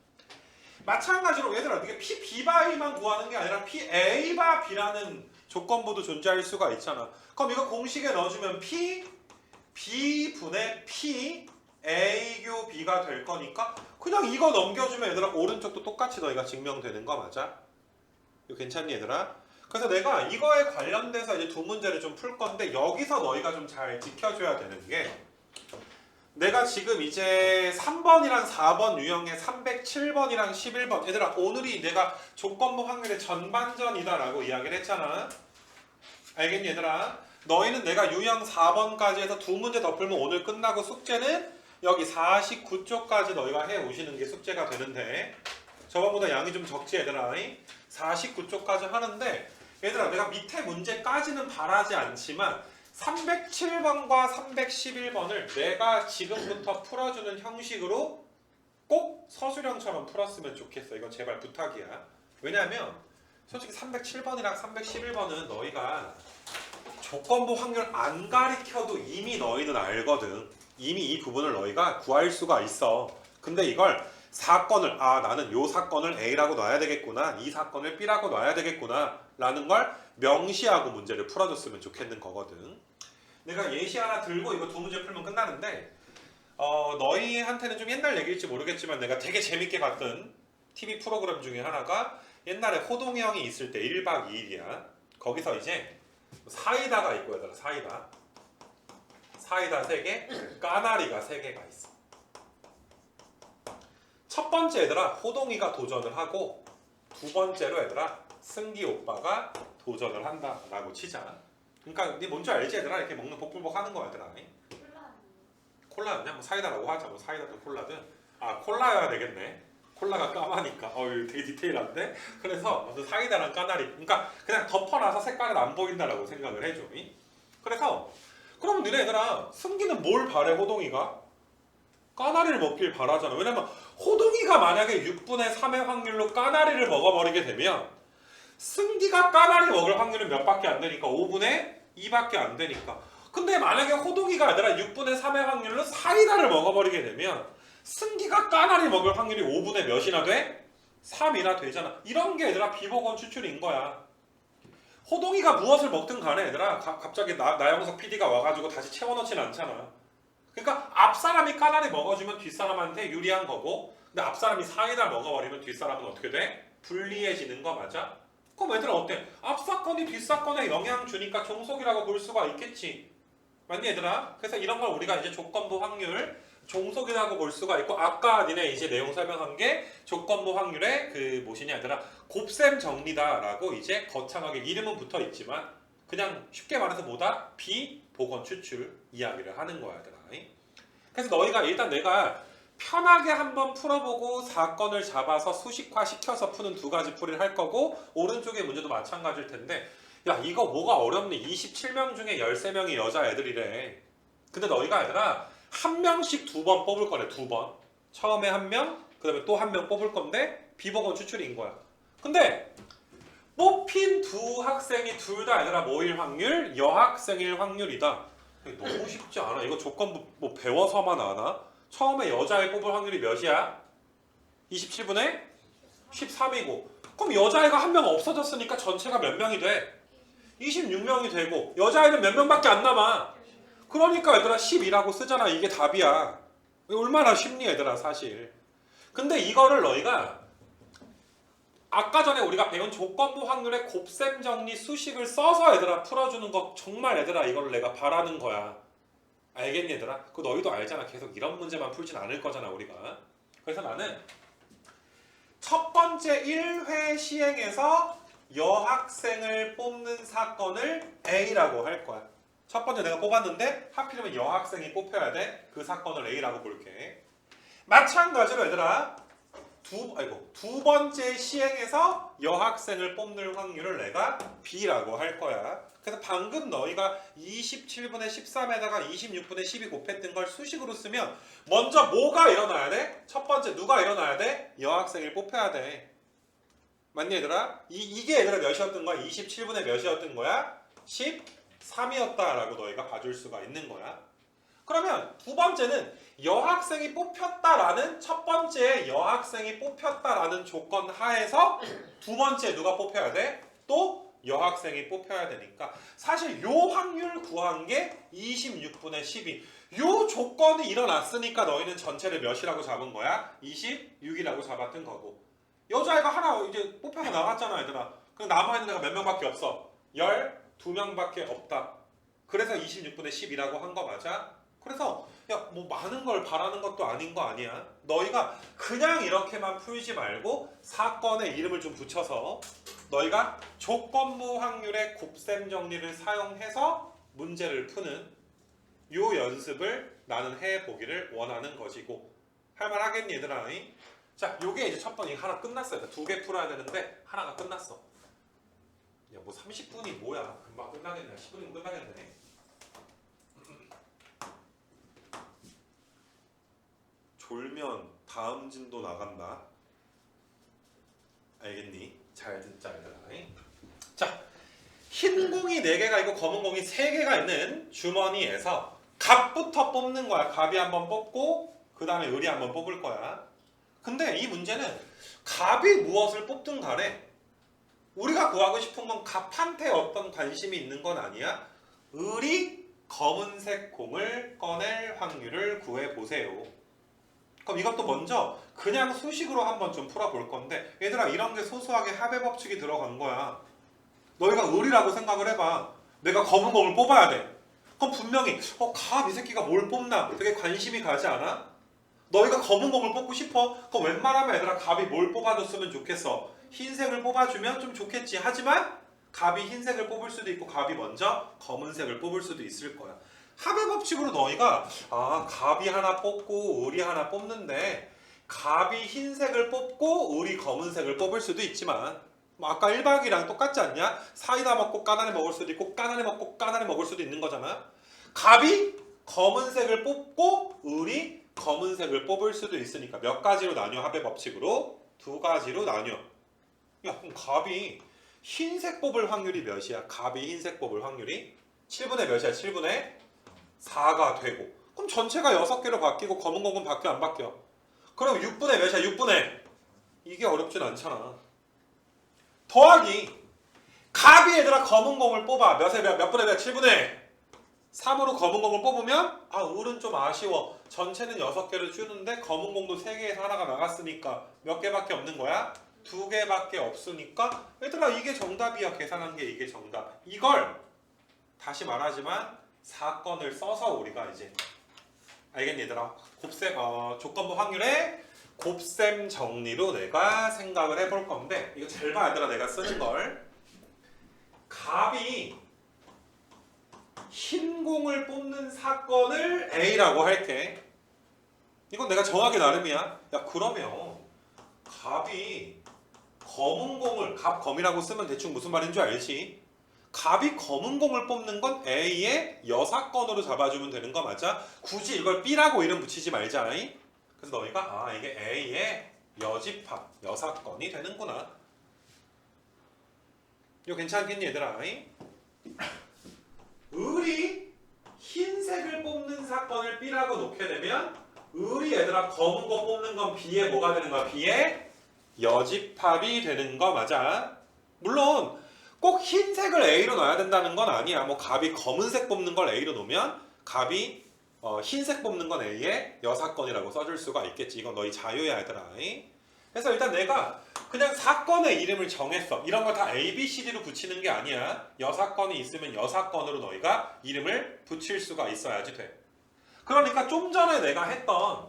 마찬가지로 얘들아 이게 PB바 A만 구하는 게 아니라 PA바 B라는 조건부도 존재할 수가 있잖아. 그럼 이거 공식에 넣어주면 B분의 PA교 B가 될 거니까 그냥 이거 넘겨주면 얘들아 오른쪽도 똑같이 너희가 증명되는 거 맞아? 이거 괜찮니 얘들아? 그래서 내가 이거에 관련돼서 이제 두 문제를 좀 풀 건데 여기서 너희가 좀 잘 지켜줘야 되는 게 내가 지금 이제 3번이랑 4번 유형의 307번이랑 11번 얘들아 오늘이 내가 조건부 확률의 전반전이다 라고 이야기를 했잖아. 알겠니 얘들아? 너희는 내가 유형 4번까지 해서 두 문제 더 풀면 오늘 끝나고 숙제는 여기 49쪽까지 너희가 해오시는 게 숙제가 되는데 저번보다 양이 좀 적지 얘들아. 49쪽까지 하는데 얘들아 내가 밑에 문제까지는 바라지 않지만 307번과 311번을 내가 지금부터 풀어주는 형식으로 꼭 서술형처럼 풀었으면 좋겠어. 이건 제발 부탁이야. 왜냐면 솔직히 307번이랑 311번은 너희가 조건부 확률 안 가리켜도 이미 너희는 알거든. 이미 이 부분을 너희가 구할 수가 있어. 근데 이걸 사건을 나는 요 사건을 A라고 놔야 되겠구나. 이 사건을 B라고 놔야 되겠구나. 라는 걸 명시하고 문제를 풀어줬으면 좋겠는 거거든. 내가 예시 하나 들고 이거 두 문제 풀면 끝나는데 너희한테는 좀 옛날 얘기일지 모르겠지만 내가 되게 재밌게 봤던 TV 프로그램 중에 하나가 옛날에 호동이 형이 있을 때 1박 2일이야. 거기서 이제 사이다가 있고 얘들아 사이다 3개, 까나리가 3개가 있어. 첫 번째 얘들아 호동이가 도전을 하고 두 번째로 얘들아 승기 오빠가 도전을 한다라고 치자. 그러니까 네 뭔지 알지 얘들아? 이렇게 먹는 복불복 하는 거 얘들아. 콜라였냐? 뭐 사이다라고 하자. 뭐 사이다든 콜라든. 콜라여야 되겠네. 콜라가 까마니까. 되게 디테일한데? 그래서 사이다랑 까나리. 그러니까 그냥 덮어놔서 색깔은 안 보인다라고 생각을 해줘. 그래서 그러면 너네 얘들아 승기는 뭘 바래 호동이가? 까나리를 먹길 바라잖아. 왜냐면 호동이가 만약에 6분의 3의 확률로 까나리를 먹어버리게 되면 승기가 까나리 먹을 확률은 몇 밖에 안 되니까 5분의 2밖에 안 되니까. 근데 만약에 호동이가 얘들아 6분의 3의 확률로 사이다를 먹어버리게 되면 승기가 까나리 먹을 확률이 5분의 몇이나 돼? 3이나 되잖아. 이런 게 얘들아 비보건 추출인 거야. 호동이가 무엇을 먹든 간에 얘들아 갑자기 나영석 PD가 와가지고 다시 채워넣진 않잖아. 그러니까 앞사람이 까나리 먹어주면 뒷사람한테 유리한 거고, 근데 앞사람이 사이다 먹어버리면 뒷사람은 어떻게 돼? 불리해지는 거 맞아? 그럼 얘들아 어때? 앞사건이 뒷사건에 영향 주니까 종속이라고 볼 수가 있겠지. 맞니 얘들아? 그래서 이런 걸 우리가 이제 조건부 확률 종속이라고 볼 수가 있고, 아까 니네 이제 내용 설명한 게 조건부 확률의 그 무엇이냐 얘들아 곱셈 정리다라고 이제 거창하게 이름은 붙어 있지만 그냥 쉽게 말해서 뭐다? 비보건 추출 이야기를 하는 거야 얘들아. 그래서 너희가 일단 내가 편하게 한번 풀어보고 사건을 잡아서 수식화 시켜서 푸는 두 가지 풀이를 할 거고, 오른쪽의 문제도 마찬가지일 텐데, 야 이거 뭐가 어렵니? 27명 중에 13명이 여자애들이래. 근데 너희가 얘들아 한 명씩 2번 뽑을 거래. 2번. 처음에 한 명, 그 다음에 또 한 명 뽑을 건데 비보건 추출인 거야. 근데 뽑힌 두 학생이 둘 다 얘들아 뭐일 확률? 여학생일 확률이다. 너무 쉽지 않아. 이거 조건부 뭐 배워서만 아나? 처음에 여자애 뽑을 확률이 몇이야? 27분의 13이고, 그럼 여자애가 한 명 없어졌으니까 전체가 몇 명이 돼? 26명이 되고 여자애는 몇 명밖에 안 남아. 그러니까 얘들아 10이라고 쓰잖아. 이게 답이야. 얼마나 쉽니 얘들아 사실. 근데 이거를 너희가 아까 전에 우리가 배운 조건부 확률의 곱셈 정리 수식을 써서 얘들아 풀어주는 거 정말 얘들아 이거를 내가 바라는 거야. 알겠니 얘들아? 그거 너희도 알잖아. 계속 이런 문제만 풀진 않을 거잖아 우리가. 그래서 나는 첫 번째 1회 시행에서 여학생을 뽑는 사건을 A라고 할 거야. 첫 번째 내가 뽑았는데 하필이면 여학생이 뽑혀야 돼. 그 사건을 A라고 볼게. 마찬가지로 얘들아 두 번째 시행에서 여학생을 뽑는 확률을 내가 B라고 할 거야. 그래서 방금 너희가 27분의 13에다가 26분의 12 곱했던 걸 수식으로 쓰면 먼저 뭐가 일어나야 돼? 첫 번째 누가 일어나야 돼? 여학생을 뽑혀야 돼. 맞니 얘들아? 이게 얘들아 몇이었던 거야? 27분의 몇이었던 거야? 13이었다라고 너희가 봐줄 수가 있는 거야. 그러면 두 번째는 여학생이 뽑혔다라는 첫 번째 여학생이 뽑혔다라는 조건 하에서 두 번째 누가 뽑혀야 돼? 또 여학생이 뽑혀야 되니까 사실 요 확률 구한 게 26분의 12. 요 조건이 일어났으니까 너희는 전체를 몇이라고 잡은 거야? 26이라고 잡았던 거고, 여자애가 하나 이제 뽑혀서 나갔잖아 얘들아. 그럼 남아있는 애가 몇 명밖에 없어? 12명밖에 없다. 그래서 26분의 10이라고 한 거 맞아? 그래서 야 뭐 많은 걸 바라는 것도 아닌 거 아니야? 너희가 그냥 이렇게만 풀지 말고 사건에 이름을 좀 붙여서 너희가 조건부 확률의 곱셈 정리를 사용해서 문제를 푸는 요 연습을 나는 해보기를 원하는 것이고, 할말 하겠니 얘들아? 자, 요게 이제 첫 번째 하나 끝났어요. 2개 풀어야 되는데 하나가 끝났어. 야 뭐 30분이 뭐야? 금방 끝나겠네. 10분이면 끝나겠네. 졸면 다음 진도 나간다. 알겠니? 잘 듣자 얘들아. 자, 흰 공이 4개가 있고 검은 공이 3개가 있는 주머니에서 갑부터 뽑는 거야. 갑이 한번 뽑고 그 다음에 을이 한번 뽑을 거야. 근데 이 문제는 갑이 무엇을 뽑든 간에 우리가 구하고 싶은 건 갑한테 어떤 관심이 있는 건 아니야. 을이 검은색 공을 꺼낼 확률을 구해보세요. 그럼 이것도 먼저 그냥 수식으로 한번 좀 풀어볼 건데, 얘들아 이런 게 소소하게 합의 법칙이 들어간 거야. 너희가 을이라고 생각을 해봐. 내가 검은 공을 뽑아야 돼. 그럼 분명히 갑 이 새끼가 뭘 뽑나 되게 관심이 가지 않아? 너희가 검은 공을 뽑고 싶어? 그럼 웬만하면 얘들아 갑이 뭘 뽑아줬으면 좋겠어? 흰색을 뽑아주면 좀 좋겠지. 하지만 갑이 흰색을 뽑을 수도 있고 갑이 먼저 검은색을 뽑을 수도 있을 거야. 합의 법칙으로 너희가 갑이 하나 뽑고 을이 하나 뽑는데 갑이 흰색을 뽑고 을이 검은색을 뽑을 수도 있지만 뭐 아까 1박이랑 똑같지 않냐? 사이다 먹고 까나리 먹을 수도 있고 까나리 먹고 까나리 먹을 수도 있는 거잖아. 갑이 검은색을 뽑고 을이 검은색을 뽑을 수도 있으니까 몇 가지로 나뉘어? 합의 법칙으로 두 가지로 나뉘어. 야, 그럼 갑이 흰색 뽑을 확률이 몇이야? 갑이 흰색 뽑을 확률이 7분의 몇이야? 7분의 4가 되고, 그럼 전체가 6개로 바뀌고 검은 공은 바뀌어 안 바뀌어? 그럼 6분의 몇이야? 6분의, 이게 어렵진 않잖아. 더하기 갑이 얘들아 검은 공을 뽑아. 몇 분의 몇? 7분의 3으로 검은 공을 뽑으면 을은 좀 아쉬워. 전체는 6개를 주는데 검은 공도 3개에서 하나가 나갔으니까 몇 개밖에 없는 거야? 2개밖에 없으니까 얘들아 이게 정답이야. 계산한 게 이게 정답. 이걸 다시 말하지만 사건을 써서 우리가 이제 알겠니 얘들아? 조건부 확률의 곱셈 정리로 내가 생각을 해볼 건데, 이거 잘 봐 얘들아. 내가 쓰는 걸 갑이 흰 공을 뽑는 사건을 A라고 할게. 이건 내가 정하기 나름이야. 야, 그러면 갑이 검은 공을 갑검이라고 쓰면 대충 무슨 말인 줄 알지? 갑이 검은 공을 뽑는 건 A의 여사건으로 잡아주면 되는 거 맞아? 굳이 이걸 B라고 이름 붙이지 말자. 그래서 너희가 이게 A의 여집합, 여사건이 되는구나. 이거 괜찮겠니 얘들아? 을이 흰색을 뽑는 사건을 B라고 놓게 되면 을이 얘들아 검은 거 뽑는 건 B의 뭐가 되는 거야? B의 여집합이 되는 거 맞아? 물론 꼭 흰색을 A로 넣어야 된다는 건 아니야. 뭐 갑이 검은색 뽑는 걸 A로 놓으면 갑이 흰색 뽑는 건 A의 여사건이라고 써줄 수가 있겠지. 이건 너희 자유야 얘들아. 그래서 일단 내가 그냥 사건의 이름을 정했어. 이런 걸 다 A, B, C, D로 붙이는 게 아니야. 여사건이 있으면 여사건으로 너희가 이름을 붙일 수가 있어야지 돼. 그러니까 좀 전에 내가 했던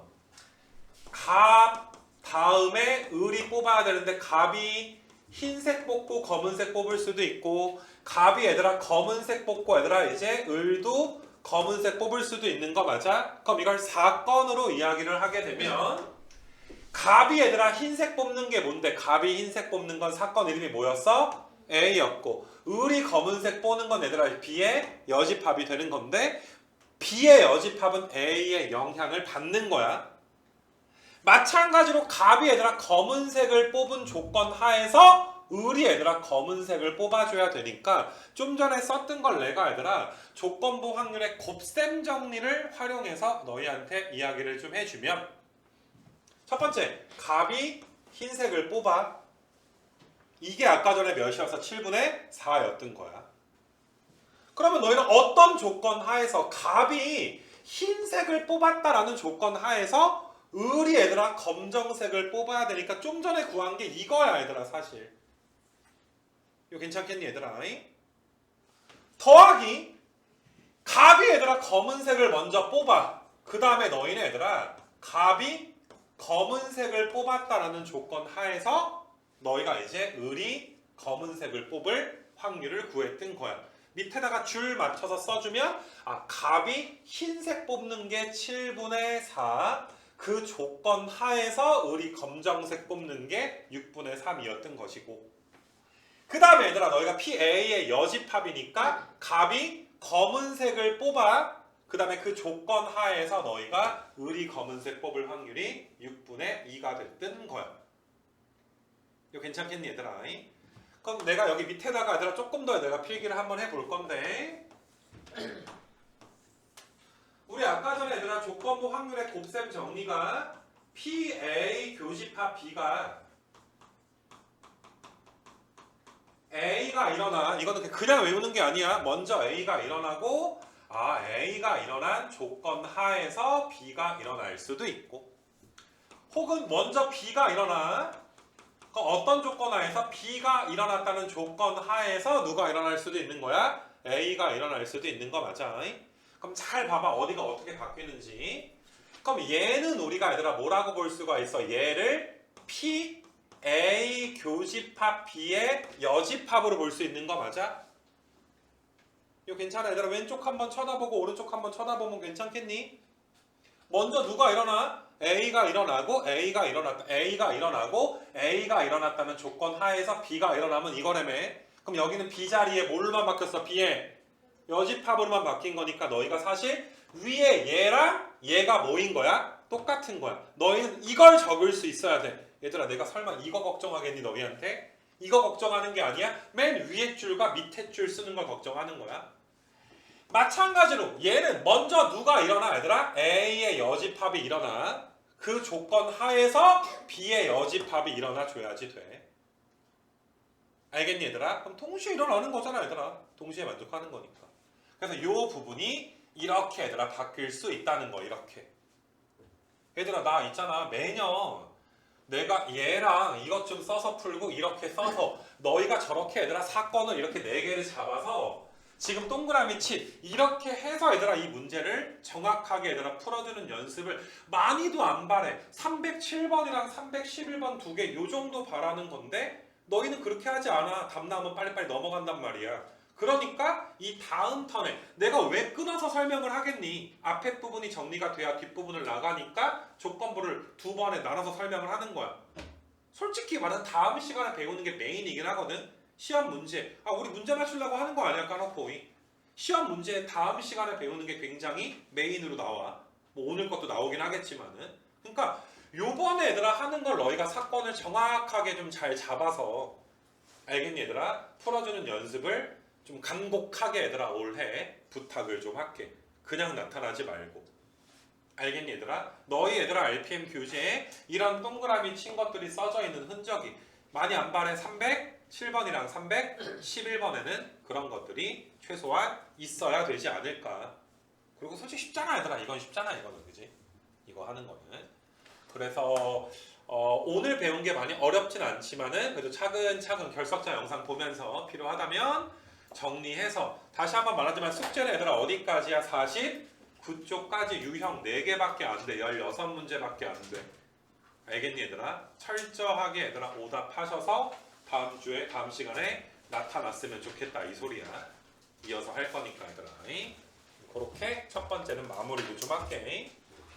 갑 다음에 을이 뽑아야 되는데 갑이 흰색 뽑고 검은색 뽑을 수도 있고, 갑이 얘들아 검은색 뽑고 얘들아 이제 을도 검은색 뽑을 수도 있는 거 맞아? 그럼 이걸 사건으로 이야기를 하게 되면 갑이 얘들아 흰색 뽑는 게 뭔데? 갑이 흰색 뽑는 건 사건 이름이 뭐였어? A였고, 을이 검은색 뽑는 건 얘들아 B의 여집합이 되는 건데, B의 여집합은 A의 영향을 받는 거야. 마찬가지로 갑이 얘들아 검은색을 뽑은 조건 하에서 을이 얘들아 검은색을 뽑아줘야 되니까 좀 전에 썼던 걸 내가 얘들아 조건부 확률의 곱셈 정리를 활용해서 너희한테 이야기를 좀 해주면, 첫 번째, 갑이 흰색을 뽑아. 이게 아까 전에 몇이어서 7분의 4였던 거야. 그러면 너희는 어떤 조건 하에서 갑이 흰색을 뽑았다라는 조건 하에서 을이 얘들아 검정색을 뽑아야 되니까 좀 전에 구한 게 이거야 얘들아 사실. 이거 괜찮겠니 얘들아? 더하기 갑이 얘들아 검은색을 먼저 뽑아. 그 다음에 너희는 얘들아 갑이 검은색을 뽑았다라는 조건 하에서 너희가 이제 을이 검은색을 뽑을 확률을 구했던 거야. 밑에다가 줄 맞춰서 써주면 갑이 흰색 뽑는 게 7분의 4, 그 조건 하에서 을이 검정색 뽑는 게 6분의 3이었던 것이고, 그 다음에 얘들아 너희가 PA의 여집합이니까 갑이 검은색을 뽑아. 그 다음에 그 조건 하에서 너희가 을이 검은색 뽑을 확률이 6분의 2가 됐던 거야. 이거 괜찮겠니 얘들아? 그럼 내가 여기 밑에다가 얘들아 조금 더 내가 필기를 한번 해볼 건데, 우리 아까 전에 얘들아 조건부 확률의 곱셈 정리가 PA 교집합 B가 A가 일어나. 이거는 그냥 외우는 게 아니야. 먼저 A가 일어나고 A가 일어난 조건 하에서 B가 일어날 수도 있고, 혹은 먼저 B가 일어나. 그럼 어떤 조건 하에서 B가 일어났다는 조건 하에서 누가 일어날 수도 있는 거야? A가 일어날 수도 있는 거 맞아. 그럼 잘 봐봐 어디가 어떻게 바뀌는지. 그럼 얘는 우리가 얘들아 뭐라고 볼 수가 있어? 얘를 PA 교집합 B의 여집합으로 볼 수 있는 거 맞아? 이거 괜찮아 얘들아? 왼쪽 한번 쳐다보고 오른쪽 한번 쳐다보면 괜찮겠니? 먼저 누가 일어나? A가 일어나고 A가 일어났다. A가 일어나고 A가 일어났다는 조건 하에서 B가 일어나면 이거라며. 그럼 여기는 B 자리에 뭘로만 바뀌었어? B에 여집합으로만 바뀐 거니까 너희가 사실 위에 얘랑 얘가 뭐인 거야? 똑같은 거야. 너희는 이걸 적을 수 있어야 돼. 얘들아 내가 설마 이거 걱정하겠니 너희한테? 이거 걱정하는 게 아니야. 맨 위에 줄과 밑에 줄 쓰는 걸 걱정하는 거야. 마찬가지로 얘는 먼저 누가 일어나 얘들아? A의 여집합이 일어나. 그 조건 하에서 B의 여집합이 일어나 줘야지 돼. 알겠니 얘들아? 그럼 동시에 일어나는 거잖아 얘들아. 동시에 만족하는 거니까. 그래서 이 부분이 이렇게 얘들아 바뀔 수 있다는 거. 이렇게. 얘들아 나 있잖아 매년 내가 얘랑 이것 좀 써서 풀고 이렇게 써서 너희가 저렇게 얘들아 사건을 이렇게 4개를 잡아서 지금 동그라미 치 이렇게 해서 얘들아 이 문제를 정확하게 얘들아 풀어주는 연습을 많이도 안 바래. 307번이랑 311번 2개 요 정도 바라는 건데 너희는 그렇게 하지 않아. 답 나오면 빨리빨리 넘어간단 말이야. 그러니까 이 다음 턴에 내가 왜 끊어서 설명을 하겠니? 앞에 부분이 정리가 돼야 뒷부분을 나가니까 조건부를 2번에 나눠서 설명을 하는 거야. 솔직히 말해서 다음 시간에 배우는 게 메인이긴 하거든. 시험 문제. 우리 문제 맞추려고 하는 거 아니야 까놓고. 시험 문제 다음 시간에 배우는 게 굉장히 메인으로 나와. 뭐 오늘 것도 나오긴 하겠지만은. 그러니까 요번에 얘들아 하는 걸 너희가 사건을 정확하게 좀 잘 잡아서 알겠니 얘들아? 풀어주는 연습을 좀 간곡하게 얘들아 올해 부탁을 좀 할게. 그냥 나타나지 말고. 알겠니 얘들아? 너희 얘들아 RPM 교재에 이런 동그라미 친 것들이 써져 있는 흔적이 많이 안 바래. 307번이랑 311번에는 그런 것들이 최소한 있어야 되지 않을까. 그리고 솔직히 쉽잖아 얘들아. 이건 쉽잖아 이거는. 그지? 이거 하는 거는. 그래서 오늘 배운 게 많이 어렵진 않지만은 그래도 차근차근 결석자 영상 보면서 필요하다면 정리해서 다시 한번 말하지만 숙제는 얘들아 어디까지야? 49쪽까지 유형 4개밖에 안 돼. 16문제밖에 안 돼. 알겠니 얘들아? 철저하게 얘들아 오답하셔서 다음 주에 다음 시간에 나타났으면 좋겠다 이 소리야. 이어서 할 거니까 얘들아. 그렇게 첫 번째는 마무리를 좀 할게.